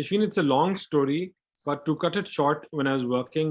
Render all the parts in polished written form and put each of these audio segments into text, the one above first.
Isheen, it's a long story, but to cut it short, when I was working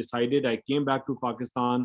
decided I came back to Pakistan,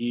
He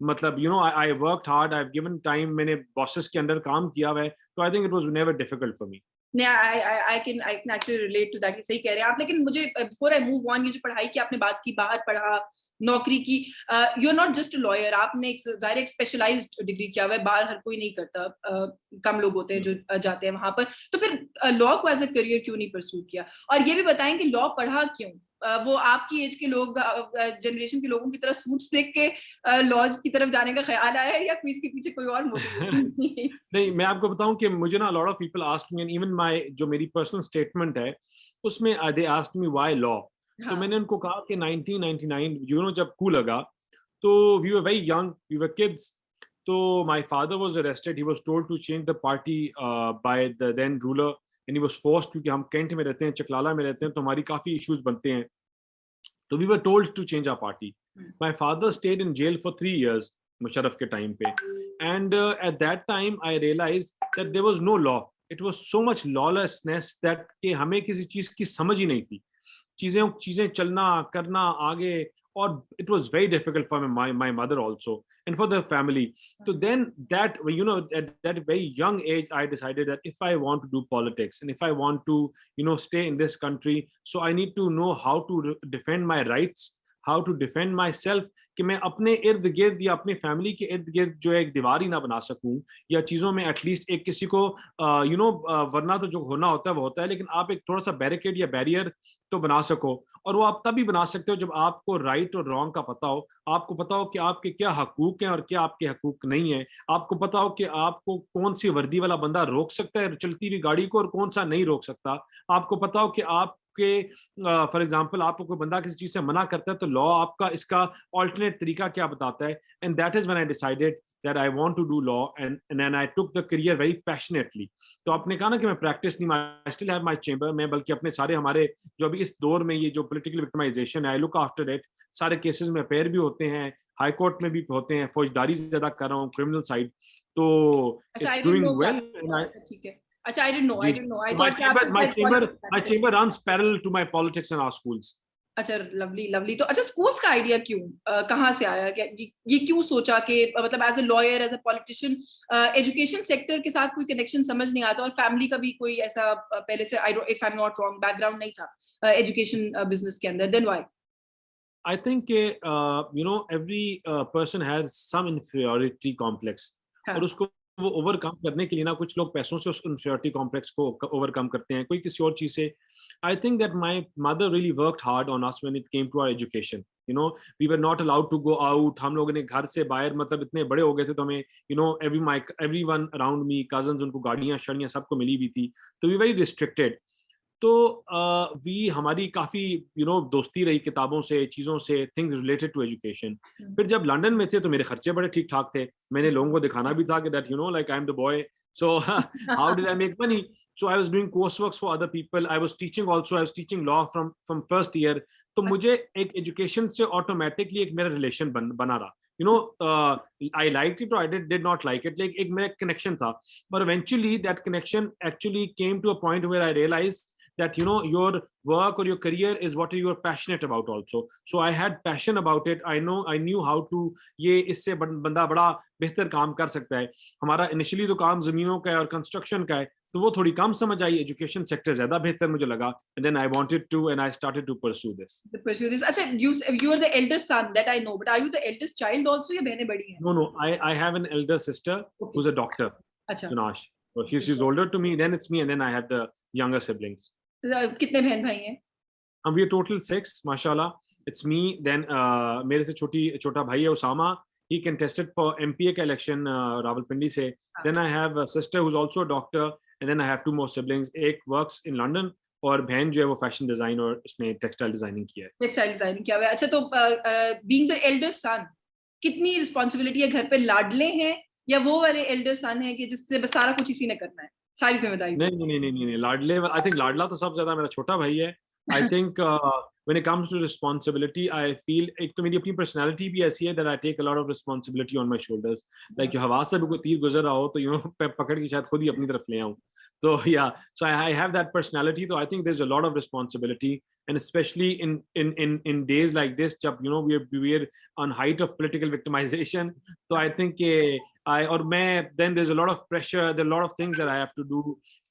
مطلب I worked hard, I've given time, میں نے bosses کے اندر کام کیا ہوا ہے, تو I think it was never difficult for me. I can actually relate to that. یہ صحیح کہہ رہے ہیں آپ. لیکن مجھے before I move on, یہ جو پڑھائی کی آپ نے بات کی, باہر پڑھا, نوکری کی, you're not just a lawyer, آپ نے ظاہر ایک اسپیشلائزڈ ڈگری کیا ہوا ہے, باہر ہر کوئی نہیں کرتا, کم لوگ ہوتے ہیں جو جاتے ہیں وہاں پر. تو پھر لاء کو ایز اے کریئر کیوں نہیں پرسو کیا, اور یہ بھی بتائیں کہ لاء پڑھا کیوں؟ وہ آپ کی ایج کے لوگ, جنریشن کے لوگوں کی طرح سوٹس دیکھ کے لاء کی طرف جانے کا خیال آیا ہے, یا کوئی اس کے پیچھے کوئی اور موٹیویشن نہیں, میں آپ کو بتاؤں کہ مجھے نا lot of people asked me, and even my جو میری personal statement ہے اس میں they asked me why law. تو میں نے ان کو کہا کہ 1999 جب coup لگا تو we were very young, we were kids. تو my father was arrested, he was told to change the party by the then ruler, and he was forced, کیونکہ ہم کینٹ میں رہتے ہیں, چکلالہ میں رہتے ہیں, تو ہماری کافی ایشوز بنتے ہیں, تو we were told to change our party. My father stayed in jail for 3 years Musharraf کے ٹائم پہ, and at that time I realized that there was no law. It was so much lawlessness that کہ ہمیں کسی چیز کی سمجھ ہی نہیں تھی, چیزیں چلنا کرنا آگے, اور it was very difficult for my mother also and for the family. So then that at that very young age I decided that if I want to do politics and if I want to stay in this country, so I need to know how to defend my rights, how to defend myself, کہ میں اپنے ارد گرد یا اپنے family کے ارد گرد جو ایک دیوار ہی نہ بنا سکوں, یا چیزوں میں ایٹ لیسٹ ایک کسی کو ورنہ تو جو ہونا ہوتا ہے وہ ہوتا ہے, لیکن آپ ایک تھوڑا سا بیریکیڈ یا بیریئر تو بنا سکو. اور وہ آپ تبھی بنا سکتے ہو جب آپ کو رائٹ اور رانگ کا پتہ ہو, آپ کو پتہ ہو کہ آپ کے کیا حقوق ہیں اور کیا آپ کے حقوق نہیں ہیں, آپ کو پتہ ہو کہ آپ کو کون سی وردی والا بندہ روک سکتا ہے چلتی ہوئی گاڑی کو اور کون سا نہیں روک سکتا, آپ کو پتہ ہو کہ آپ کہ فار ایگزامپل آپ کو کوئی بندہ کسی چیز سے منع کرتا ہے تو لاء آپ کا اس کا آلٹرنیٹ طریقہ کیا بتاتا ہے. And that is when I decided that I want to do law, and then I took the career very passionately. تو آپ نے کہا نا کہ میں پریکٹس نہیں, I still have my chamber, میں بلکہ اپنے سارے ہمارے جو ابھی اس دور میں یہ جو پولیٹیکل وکٹمائزیشن ہے, I look after it. سارے کیسز میں اپیئر بھی ہوتے ہیں, ہائی کورٹ میں بھی ہوتے ہیں, فوجداری زیادہ کر رہا ہوں, کرمنل سائڈ, تو it's doing well. اچھا, I didn't know. I thought my chamber runs parallel to my politics in our schools. اچھا, lovely. تو اچھا, اسکولس کا آئیڈیا کیوں, کہاں سے آیا, یہ کیوں سوچا کہ مطلب as a lawyer, as a politician, education sector کے ساتھ کوئی کنیکشن سمجھ نہیں آتا, اور فیملی کا بھی کوئی ایسا پہلے سے if I'm not wrong back ground نہیں تھا ایجوکیشن بزنس کے اندر, then why? I think every person has some inferiority complex, اور اس کو وہ اوور کم کرنے کے لیے نا کچھ لوگ پیسوں سے اس انفیریٹی کمپلیکس کو اوور کم کرتے ہیں, کوئی کسی اور چیز سے. I think that my mother really worked hard on us when it came to our education. We were not allowed to go out. ہم لوگوں نے گھر سے باہر, مطلب اتنے بڑے ہو گئے تھے تو ہمیں everyone around me, cousins, ان کو گاڑیاں شڑیاں سب کو ملی ہوئی تھی, تو we were very restricted. تو ہماری کافی دوستی رہی کتابوں سے, چیزوں سے, things related to education. پھر جب لنڈن میں تھے تو میرے خرچے بڑے ٹھیک ٹھاک تھے, میں نے لوگوں کو دکھانا بھی تھا کہ that like I'm the boy, so how did I make money? So I was doing coursework for other people, I was teaching also, I was teaching law from first year. تو مجھے ایک ایجوکیشن سے automatically ایک میرا relation بنا رہا, I liked it or I did not like it, like ایک میرا کنیکشن تھا. But eventually that connection actually came to a point where I realized that your work or your career is what you are passionate about also. So I had passion about it. I knew how to یہ اس سے بندہ بڑا بہتر کام کر سکتا ہے. ہمارا initially تو کام زمینوں کا ہے اور کنسٹرکشن کا ہے, تو وہ تھوڑی کم سمجھ آئی, ایجوکیشن سیکٹر زیادہ بہتر مجھے لگا, and then I wanted to and I started to pursue this. اچھا, you are the elder son, that I know, but are you the eldest child also, یا بہنیں بڑی ہیں? No, I have an elder sister who's a doctor. اچھا, Junash. So she's older to me, then it's me, and then I have the younger siblings. کتنے بہن بھائی ہیں؟ We are total 6, mashallah. It's me, then میرے سے چھوٹا بھائی ہے Osama, he contested for MPA کا الیکشن راولپنڈی سے. Then I have a sister who's also a doctor, and then I have 2 more siblings. ایک works in London, اور بہن جو ہے وہ فیشن ڈیزائن اور اس میں ٹیکسٹائل ڈیزائننگ کیا ہے. ٹیکسٹائل ڈیزائننگ کیا ہوا ہے. اچھا, تو being the elder son, کتنی رسپانسبلٹی ہے گھر پہ, لاڈلے ہیں یا وہ والے elder son ہیں کہ جس سے بس سارا کچھ اسی نے کرنا ہے, ساری ذمہ داری؟ نہیں, لاڈلے, I think لاڈلا تو سب زیادہ میرا چھوٹا بھائی ہے. I think when it comes to responsibility, I feel ایک تو میری اپنی personality بھی ایسی ہے that I take a lot of responsibility on my shoulders. Like ہوا سے بھی کوئی تیر گزر رہا ہو تو پکڑ کے شاید خود ہی اپنی طرف لے آؤں. So yeah, so I have that personality. So I think there's a lot of responsibility, and especially in days like this, jab, you know, we're on height of political victimization. So I think then there's a lot of pressure, there are a lot of things that I have to do.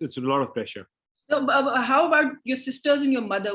it's a lot of pressure. So, how about your sisters and your mother?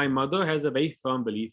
my mother has a very firm belief.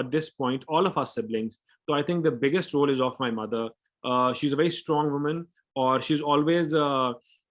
at this point, all of us siblings, so I think the biggest role is of my mother. She's a very strong woman, or she's always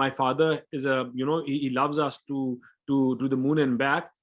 My father is he loves us to the moon and back,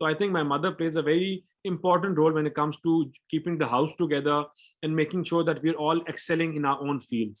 So I think my mother plays a very important role when it comes to keeping the house together and making sure that we're all excelling in our own fields.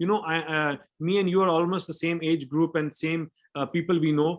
You know, me and you are almost the same age group and same people we know,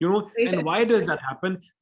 You know, and why does that happen?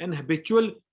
and habitual,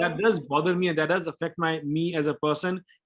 that does bother me and that does affect me as a person,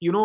you know,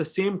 the same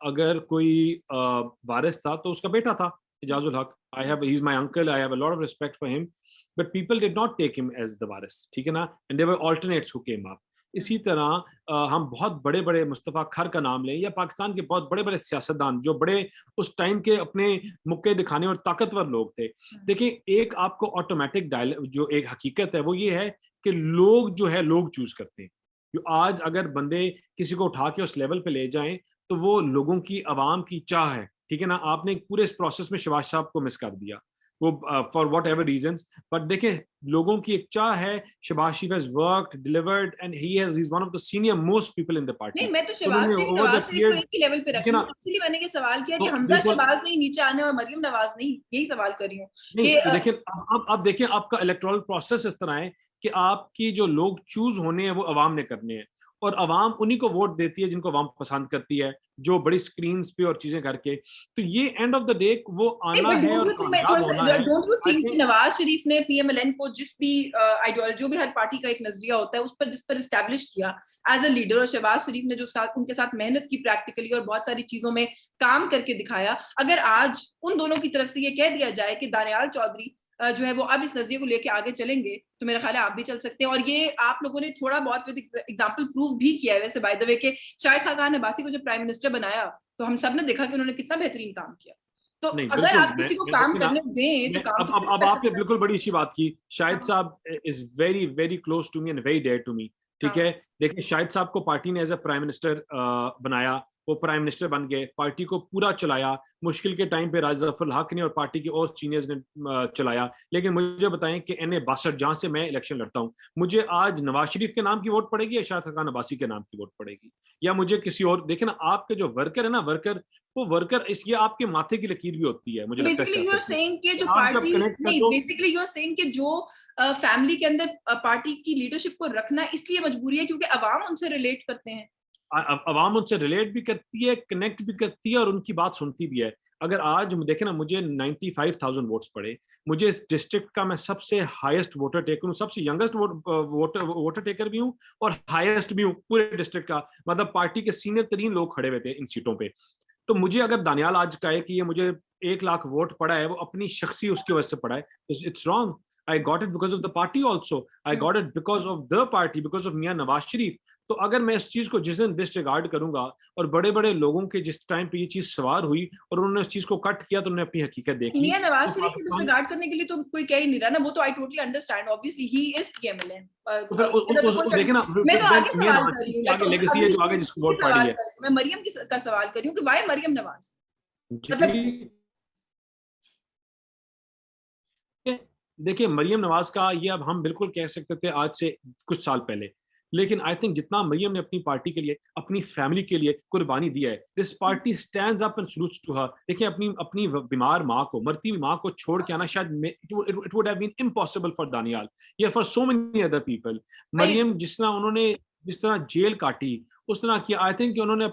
اگر کوئی وارث تھا تو اس کا بیٹا تھا اعجاز الحق. he is my uncle, I have a lot of respect for him, but people did not take him as the وارث, ٹھیک ہے نا, and there were alternates who came up. اسی طرح ہم بہت بڑے بڑے مصطفیٰ کھر کا نام لیں یا پاکستان کے بہت بڑے بڑے سیاستدان جو بڑے اس ٹائم کے اپنے مکے دکھانے اور طاقتور لوگ تھے. دیکھیں ایک آپ کو آٹومیٹک جو ایک حقیقت ہے وہ یہ ہے کہ لوگ جو ہے لوگ چوز کرتے ہیں. جو آج اگر بندے کسی کو اٹھا کے اس لیول پہ لے جائیں تو وہ لوگوں کی عوام کی چاہ ہے, ٹھیک ہے نا. آپ نے پورے اس پروسیس میں شہباز صاحب کو مس کر دیا, وہ for whatever reasons, but دیکھیں لوگوں کی ایک چاہ ہے. Shahbaz Sharif has worked, delivered, and he is one of the senior most people in the party. نہیں, میں تو شہباز شریف نواز شریف کو ایک ہی لیول پہ رکھ رہی ہوں, اسی لیے میں نے یہ سوال کیا کہ حمزہ شہباز نہیں نیچے آنے اور مریم نواز نہیں, یہی سوال کر رہی ہوں. دیکھیں اب دیکھیں آپ کا الیکٹورل پروسیس اس طرح ہے کہ آپ کی جو لوگ چوز ہونے ہیں وہ عوام نے کرنے ہیں, اور عوام انہی کو ووٹ دیتی ہے جن کو عوام پسند کرتی ہے, جو بڑی سکرینز پہ اور چیزیں کر کے. تو یہ اینڈ آف دا ڈے وہ آنا ہے اور کامیاب ہونا ہے. ڈونٹ یو تھنک کہ نواز شریف نے پی ایم ایل این کو جس بھی آئیڈیالوجی, جو بھی ہر پارٹی کا ایک نظریہ ہوتا ہے اس پر جس پر اسٹیبلش کیا ایز اے لیڈر, اور شہباز شریف نے جو ان کے ساتھ محنت کی پریکٹیکلی اور بہت ساری چیزوں میں کام کر کے دکھایا, اگر آج ان دونوں کی طرف سے یہ کہہ دیا جائے کہ دانیال چودھری جو ہے وہ اب اس نظریے کو لے کے آگے چلیں گے, تو میرا خیال ہے آپ بھی چل سکتے ہیں. اور یہ آپ لوگوں نے تھوڑا بہت ایگزامپل پروو بھی کیا ہے ویسے بائی دا وے, کہ شاہد خاقان عباسی کو جب پرائم منسٹر بنایا تو ہم سب نے دیکھا کہ انہوں نے کتنا بہترین کام کیا. تو اگر آپ کسی کو کام کرنے دیں تو کام, اب آپ نے بالکل بڑی اچھی بات کی. شاہد صاحب is very very close to me and very dear to me, ٹھیک ہے. دیکھیں شاہد صاحب کو پارٹی نے ایز اے پرائم منسٹر بنایا, وہ پرائم منسٹر بن گئے, پارٹی کو پورا چلایا. مشکل کے ٹائم پہ راجہ ظفر الحق نے اور پارٹی کے اور سینئرز نے چلایا. لیکن مجھے بتائیں کہ NA62 جہاں سے میں الیکشن لڑتا ہوں, مجھے آج نواز شریف کے نام کی ووٹ پڑے گی یا شاہد خاقان عباسی کے نام کی ووٹ پڑے گی, یا مجھے کسی اور. دیکھیں نا آپ کے جو ورکر ہے نا, وہ ورکر اس یہ آپ کے ماتھے کی لکیر بھی ہوتی ہے. مجھے لگتا ہے بیسیکلی یو آر سیئنگ کہ جو فیملی کے اندر پارٹی کی لیڈرشپ کو رکھنا اس لیے مجبوری ہے کیونکہ عوام ان سے ریلیٹ کرتے ہیں, عوام ان سے ریلیٹ بھی کرتی ہے, کنیکٹ بھی کرتی ہے, اور ان کی بات سنتی بھی ہے. اگر آج دیکھیں نا, مجھے 95,000 ووٹس پڑے, مجھے اس ڈسٹرکٹ کا میں سب سے ہائیسٹ ووٹر ٹیکر ہوں, سب سے ینگسٹ ووٹر ٹیکر بھی ہوں, اور ہائیسٹ بھی ہوں پورے ڈسٹرکٹ کا. مطلب پارٹی کے سینئر ترین لوگ کھڑے ہوئے تھے ان سیٹوں پہ. تو مجھے اگر دانیال آج کہے کہ یہ مجھے 1,00,000 ووٹ پڑا ہے, وہ اپنی شخصی اس کی وجہ سے پڑا ہے, it's wrong. I got it because of the party also. I got it because of the party, because of Mian Nawaz Sharif. تو اگر میں اس چیز کو جس دن ڈسریگارڈ کروں گا, اور بڑے بڑے لوگوں کے جس ٹائم پہ یہ چیز سوار ہوئی اور انہوں نے اس چیز کو کٹ کیا تو انہوں نے اپنی حقیقت دیکھ لی. میاں نواز شریف کو ڈسریگارڈ کرنے کے لیے تو کوئی کہہ ہی نہیں رہا نا, وہ تو I totally understand, obviously he is PMLN. دیکھیں نا, میں تو آگے سوال کر رہی ہوں, لیگیسی ہے جو آگے جس کو ووٹ پڑی ہے. میں مریم کا سوال کر رہی ہوں کہ why مریم نواز. دیکھیں مریم نواز کا یہ اب ہم بالکل کہہ سکتے تھے آج سے کچھ سال پہلے, لیکن آئی تھنک جتنا مریم نے اپنی پارٹی کے لیے, اپنی فیملی کے لیے قربانی دیا ہے, this party stands up and salutes to her. دیکھیں اپنی بیمار ماں کو, مرتی ہوئی ماں کو چھوڑ کے آنا شاید it would have been impossible for Daniyal یا for so many other people. Maryam جس طرح جیل کاٹی, اس طرح کیا. آئی تھنک کہ انہوں نے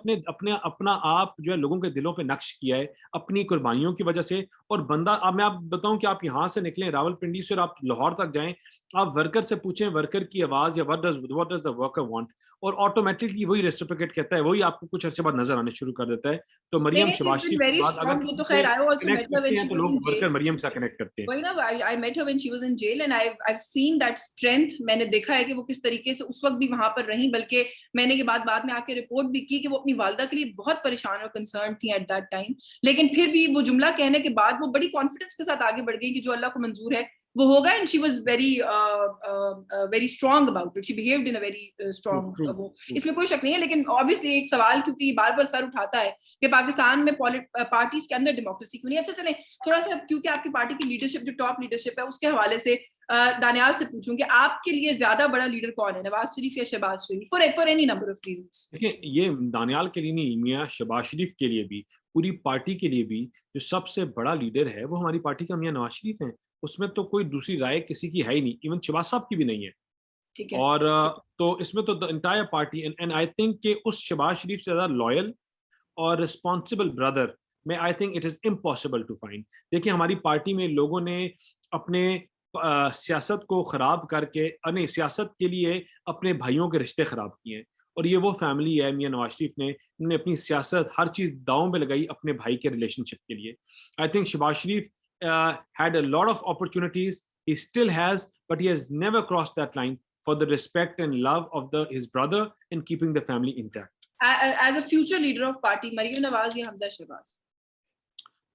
اپنا آپ جو ہے لوگوں کے دلوں پہ نقش کیا ہے اپنی قربانیوں کی وجہ سے. اور بندہ, اب میں آپ بتاؤں کہ آپ یہاں سے نکلیں راول پنڈی سے اور آپ لاہور تک جائیں, آپ ورکر سے پوچھیں ورکر کی آواز یا what does the worker want, اور آٹومیٹکلی وہی ریسپریکیٹ کہتا ہے, وہی آپ کو کچھ عرصے بعد نظر آنے شروع کر دیتا ہے. تو مریم شہباز شریف کی بات اگر تو لوگ ورکر مریم سے کنیکٹ کرتے ہیں. وہی نا, I met her when she was in jail and I've seen that strength. میں نے دیکھا ہے کہ وہ کس طریقے سے اس وقت بھی وہاں پر رہیں, بلکہ میں نے یہ بات بعد میں آ کے رپورٹ بھی کی کہ وہ اپنی والدہ کے لیے بہت پریشان اور کنسرن تھی ایٹ دیٹ ٹائم, لیکن پھر بھی وہ جملہ کہنے کے بعد وہ بڑی کانفیڈنس کے ساتھ آگے بڑھ گئی کہ جو اللہ کو منظور ہے وہ ہوگا. And she was very strong about it, she behaved in a very strong, وہ اس میں کوئی شک نہیں ہے. لیکن obviously ایک سوال کیونکہ یہ بار بار سر اٹھاتا ہے کہ پاکستان میں پارٹیز کے اندر ڈیموکریسی کیوں نہیں. اچھا چلیں تھوڑا سا, کیونکہ آپ کی پارٹی کی لیڈرشپ جو ٹاپ لیڈرشپ ہے اس کے حوالے سے دانیال سے پوچھوں کہ آپ کے لیے زیادہ بڑا لیڈر کون ہے, نواز شریف یا Shahbaz Sharif, for any number of reasons. دیکھیں یہ دانیال کے لیے نہیں, میاں شہباز شریف کے لیے بھی, پوری پارٹی کے لیے بھی جو سب سے بڑا لیڈر ہے وہ ہماری پارٹی کا میاں نواز شریف ہیں. اس میں تو کوئی دوسری رائے کسی کی ہے ہی نہیں, ایون شہباز صاحب کی بھی نہیں ہے. اور تو اس میں تو entire party, and I think کہ اس شہباز شریف سے زیادہ لوئل اور رسپانسبل بردر میں I think it is impossible to find. دیکھیں ہماری پارٹی میں لوگوں نے اپنے سیاست کو خراب کر کے, سیاست کے لیے اپنے بھائیوں کے رشتے خراب کیے ہیں, اور یہ وہ فیملی ہے میاں نواز شریف نے اپنی سیاست ہر چیز داؤں پہ لگائی اپنے بھائی کے ریلیشن شپ کے لیے. I think Shahbaz Sharif had a lot of opportunities, he still has, but he has never crossed that line for the respect and love of his brother and keeping the family intact. As a future leader of party, Maryam Nawaz یا حمزہ شہباز؟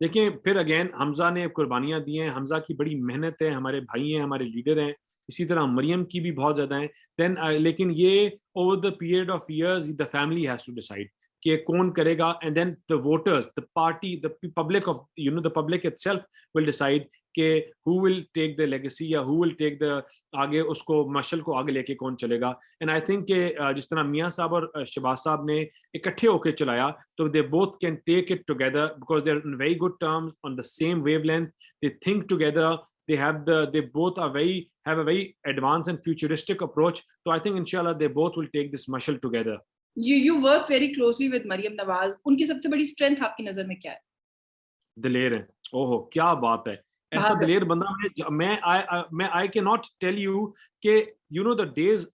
دیکھیں پھر again حمزہ نے قربانیاں دی ہیں, حمزہ کی بڑی محنت ہے, ہمارے بھائی ہیں, ہمارے لیڈر ہیں, اسی طرح مریم کی بھی بہت زیادہ ہیں. دین لیکن یہ over the period of years the family has to decide کہ کون کرے گا, and then the voters, the party, the public of the public itself will decide کہ who will take the legacy یا who will take the آگے اس کو مشعل کو آگے لے کے کون چلے گا. اینڈ آئی تھنک کہ جس طرح میاں صاحب اور شہباز صاحب نے اکٹھے ہو کے چلایا تو they both can take it together because they're in very good terms, on the same wavelength, they think together, they both are have a very advanced and futuristic approach. So I think inshallah they both will take this mashal together. You work very closely with Maryam Nawaz. ان کی سب سے بڑی strength آپ کی نظر میں کیا ہے؟ دلیر ہے. اوہو کیا بات ہے, ایسا دلیر بندہ میں I cannot tell you کہ you know the days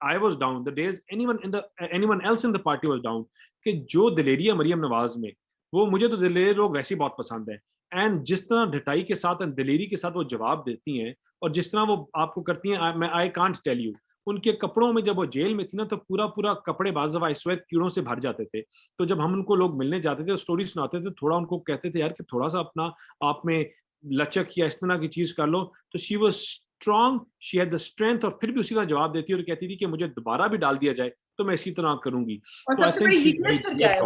I was down, the days anyone else in the party was down, کہ جو دلیری ہے مریم نواز میں, وہ مجھے تو دلیر لوگ ویسے بہت پسند ہیں. اینڈ جس طرح ڈٹائی کے ساتھ دلیری کے ساتھ وہ جواب دیتی ہیں اور جس طرح وہ آپ کو کرتی ہیں, میں I can't tell you. ان کے کپڑوں میں جب وہ جیل میں تھی نا تو پورا کپڑے بعض دفعہ اس وقت کیڑوں سے بھر جاتے تھے. تو جب ہم ان کو لوگ ملنے جاتے تھے اسٹوری سناتے تھے, تھوڑا ان کو کہتے تھے یار کہ تھوڑا سا اپنا آپ میں لچک یا اس طرح کی چیز کر لو, تو she was strong, she had the strength, اور پھر بھی اسی طرح جواب دیتی اور کہتی تھی کہ مجھے دوبارہ بھی ڈال دیا جائے تو میں اسی طرح کروں گی. اور سب سے بڑی ویکنس پھر کیا ہے؟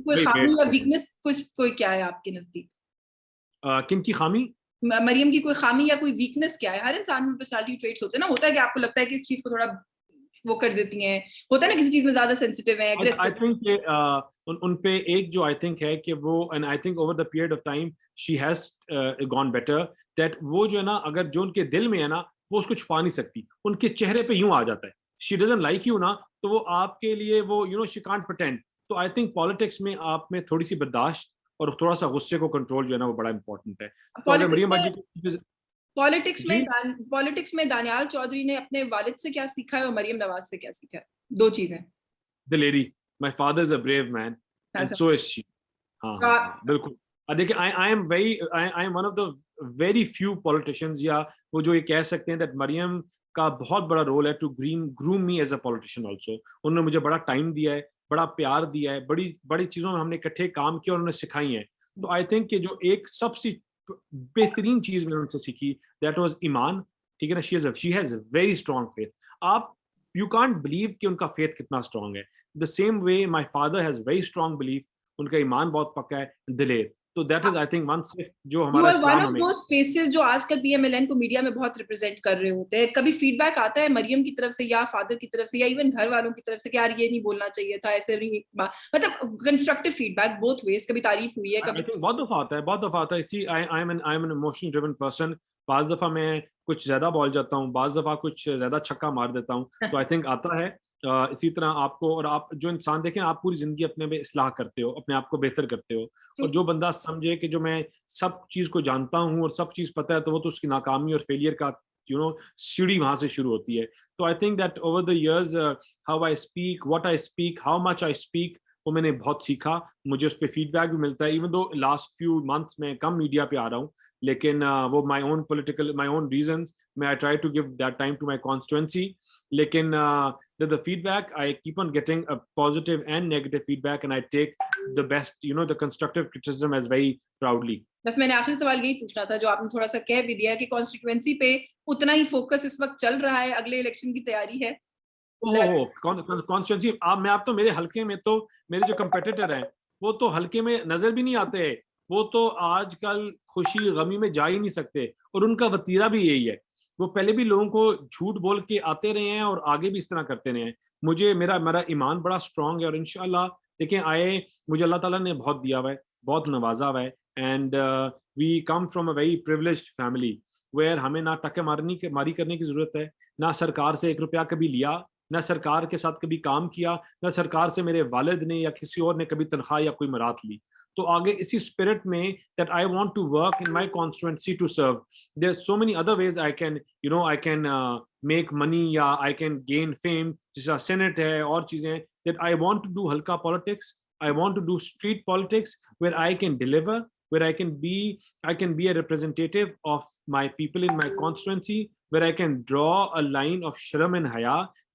کوئی خامی یا ویکنس کوئی کیا ہے آپ کے نزدیک؟ کن کی خامی؟ مریم کی کوئی خامی یا کوئی ویکنس کیا ہے؟ ہر انسان میں پرسنالٹی ٹریٹس ہوتے ہیں نا, ہوتا ہے کہ آپ کو لگتا ہے کہ اس چیز کو تھوڑا وہ کر دیتی ہیں, ہوتا ہے نا کسی چیز میں زیادہ سینسٹیو ہیں. I think کہ ان پہ ایک جو I think ہے کہ وہ, and I think over the period of time she has gone better, that وہ جو ہے نا اگر جو ان کے دل میں ہے نا وہ اس کو چھپا نہیں سکتی, ان کے چہرے پہ یوں آ جاتا ہے. she doesn't like you نا, تو وہ آپ کے لیے وہ you know she can't pretend. تو I think politics میں آپ میں تھوڑی سی برداشت اور تھوڑا سا غصے کو کنٹرول جو ہے نا وہ بڑا امپورٹنٹ ہے. تو اگر مریم باجی پالیٹکس میں دانیال چودھری نے اپنے والد سے کیا سیکھا ہے اور مریم نواز سے کیا سیکھا ہے؟ دو چیزیں. دلیری. My father is a brave man and so is she. ہاں بالکل. دیکھیں I am one of the very few politicians یا وہ جو یہ کہہ سکتے ہیں that مریم کا بہت بڑا رول ہے to groom me as a politician also. انہوں نے مجھے بڑا ٹائم دیا ہے, بڑا پیار دیا ہے, بڑی چیزوں میں ہم نے اکٹھے کام کیا اور انہوں نے سکھائی ہیں. تو I think کہ جو ایک سب سے بہترین چیز میں ان سے سیکھی that was ایمان. ٹھیک ہے نا, she has a very strong faith. آپ you can't believe کہ ان کا faith کتنا strong ہے. The same way my father has very strong belief, ان کا ایمان بہت پکا ہے, دلیر. تو that is I think one shift جو ہمارا اسلام ہمیں. You are one of those faces جو آج کل PMLN کو میڈیا میں بہت ریپرزینٹ کر رہے ہوتے ہیں. کبھی فیڈ بیک آتا ہے مریم کی طرف سے یا فادر کی طرف سے یا ایون گھر والوں کی طرف سے کہ یار یہ نہیں بولنا چاہیے تھا, ایسے نہیں, مطلب constructive feedback both ways, کبھی تعریف ہوئی ہے کبھی؟ بہت دفعہ آتا ہے. See I am an emotionally driven person. بعض دفعہ میں کچھ زیادہ بول جاتا ہوں, بعض دفعہ کچھ زیادہ چھکا مار دیتا ہوں, تو I think آتا ہے. اسی طرح آپ کو, اور آپ جو انسان دیکھیں آپ پوری زندگی اپنے میں اصلاح کرتے ہو, اپنے آپ کو بہتر کرتے ہو, اور جو بندہ سمجھے کہ جو میں سب چیز کو جانتا ہوں اور سب چیز پتہ ہے, تو وہ تو اس کی ناکامی اور فیلئر کا سیڑھی وہاں سے شروع ہوتی ہے. تو I think that over the years how I speak, what I speak, how much I speak, وہ میں نے بہت سیکھا. مجھے اس پہ فیڈ بیک بھی ملتا ہے, even though last few months میں کم میڈیا پہ آ رہا ہوں, لیکن وہ my own reasons, I try to give that time to my constituency. لیکن the feedback, I keep on getting a positive and negative feedback, and I take the best, the constructive criticism as very proudly. بس میں نے آخری سوال یہی پوچھنا تھا جو آپ نے تھوڑا سا کہہ بھی دیا کہ کانسٹیٹوئنسی پہ اتنا ہی فوکس اس وقت چل رہا ہے, اگلے الیکشن کی تیاری ہے. کانسٹیٹوئنسی آپ تو میرے حلقے میں تو میرے جو کمپیٹیٹر ہیں وہ تو حلقے میں نظر بھی نہیں آتے, وہ تو آج کل خوشی غمی میں جا ہی نہیں سکتے, اور ان کا وتیرہ بھی یہی ہے. وہ پہلے بھی لوگوں کو جھوٹ بول کے آتے رہے ہیں اور آگے بھی اس طرح کرتے رہے ہیں. میرا ایمان بڑا اسٹرانگ ہے, اور انشاءاللہ دیکھیں مجھے اللہ تعالیٰ نے بہت دیا ہوا ہے, بہت نوازا ہوا ہے, and we come from a very privileged family where ہمیں نہ ٹکے ماری کرنے کی ضرورت ہے, نہ سرکار سے 1 روپیہ کبھی لیا, نہ سرکار کے ساتھ کبھی کام کیا, نہ سرکار سے میرے والد نے یا کسی اور نے کبھی تنخواہ یا کوئی مرات لی. تو آگے اسی اسپرٹ میں that I want to work in my constituency to serve. There's so many other ways I can make money یا I can gain fame, جیسا سینٹ ہے اور چیزیں, that I want to do halka politics, I want to do street politics where I can deliver, where I can be a representative of my people in my constituency, where I can draw a line of shram and haya,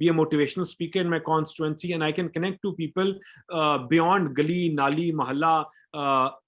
be a motivational speaker in my constituency and I can connect to people beyond gali, nali, mahalla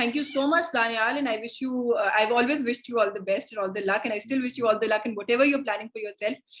Thank you so much, Danial, and I wish you, I've always wished you all the best and all the luck, and I still wish you all the luck in whatever you're planning for yourself.